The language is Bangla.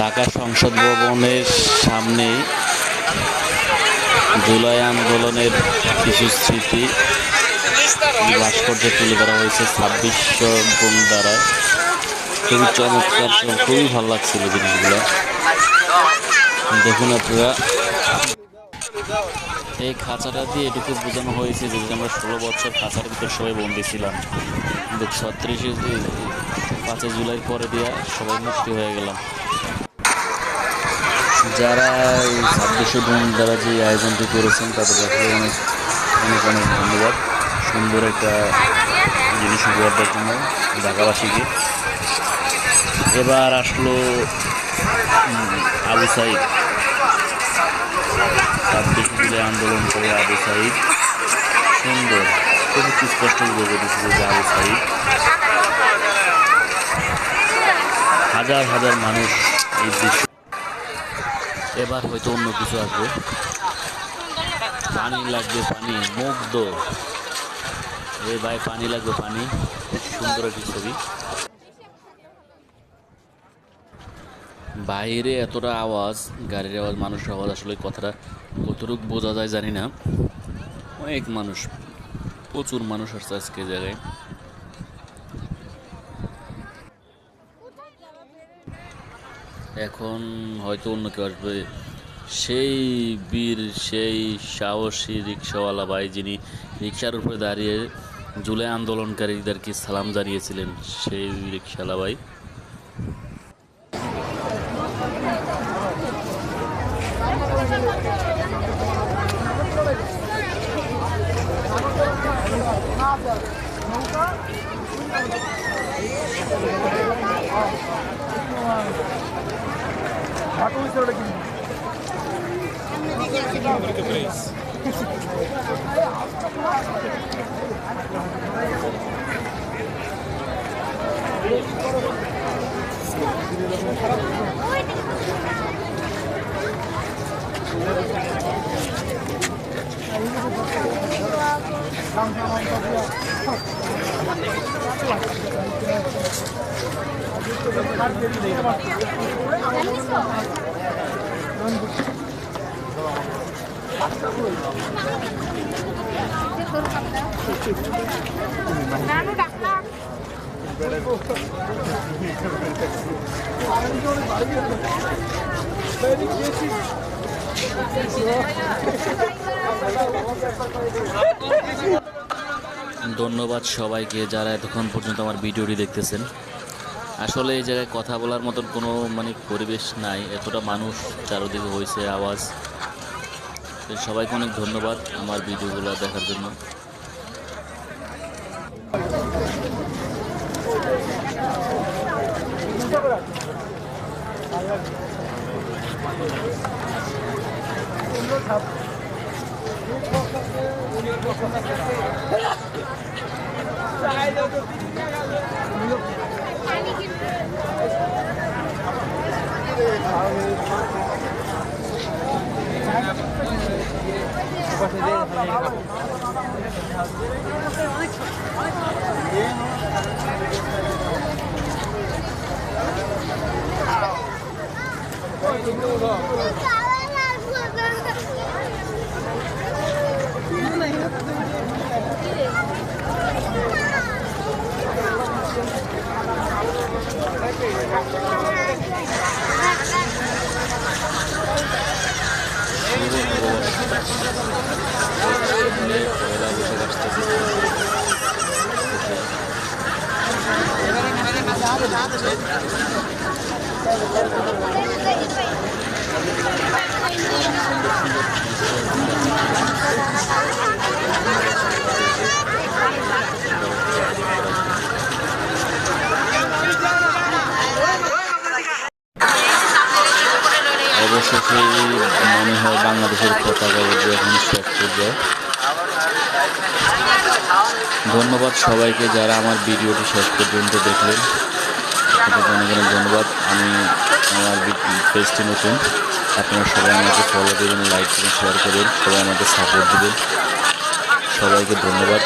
ঢাকা সংসদ ভবনের সামনে জুলাই আন্দোলনের কিছু স্মৃতি ভাস্কর্যে তুলে ধরা হয়েছে 26 জন দ্বারা। খুবই চমৎকার, খুবই ভালো লাগছিল জিনিসগুলো। দেখুন আপনারা, এই খাঁচাটা দিয়ে এটুকু বোঝানো হয়েছে যে আমরা 16 বছর খাঁচার ভিতর সবাই বন্দী ছিলাম, কিন্তু 5 জুলাইয়ের পরে দিয়ে সবাই মুক্তি হয়ে গেলাম। যারা এই 26 জন দ্বারা যে আয়োজনটি করেছেন তাদের আসলে অনেক অনেক অনেক ধন্যবাদ। সুন্দর একটা জিনিস উপহার দেওয়ার জন্য ঢাকাবাসীকে। এবার আসলো আবু সাইদ, 26 জুলাই আন্দোলন করে আবু সাইদ। সুন্দর, খুবই স্পষ্ট বুঝে দিচ্ছে যে আবু সাইদ। হাজার হাজার মানুষ এই দৃশ্য। এবার হয়তো অন্য কিছু আসবে। পানি লাগবে, পানি, মুগ্ধ। এই ভাই পানি লাগবে, পানি। সুন্দর একটি ছবি। বাইরে এতটা আওয়াজ, গাড়ির আওয়াজ, মানুষের আওয়াজ, আসলে কথাটা কতটুকু বোঝা যায় জানি না। অনেক মানুষ, প্রচুর মানুষ আসছে আজকে জায়গায়। এখন হয়তো অন্য কেউ আসবে। সেই বীর, সেই সাহসী রিক্সাওয়ালা ভাই, যিনি রিক্সার উপরে দাঁড়িয়ে জুলাই আন্দোলনকারীদেরকে সালাম জানিয়েছিলেন, সেই রিক্সাওয়ালা ভাই। ধন্যবাদ সবাইকে যারা এতক্ষণ পর্যন্ত আমার ভিডিওটি দেখতেছেন। আসলে এই জায়গায় কথা বলার মতন কোনো পরিবেশ নাই, এতটা মানুষ চারদিকে হয়েছে, আওয়াজ। সবাইকে অনেক ধন্যবাদ আমার ভিডিওগুলো দেখার জন্য। অবশেষে মনে হয় বাংলাদেশের পতাকা উঠবে এখন শেষ পর্যায়ে। ধন্যবাদ সবাইকে যারা আমার ভিডিওটি শেষ পর্যন্ত দেখলেন, আপনাদের অনেক অনেক ধন্যবাদ। আমার পেজটি নতুন, আপনারা সবাই আমাকে ফলো দেবেন, লাইক দেবেন, শেয়ার করবেন, সবাই আমাকে সাপোর্ট দেবেন। সবাইকে ধন্যবাদ।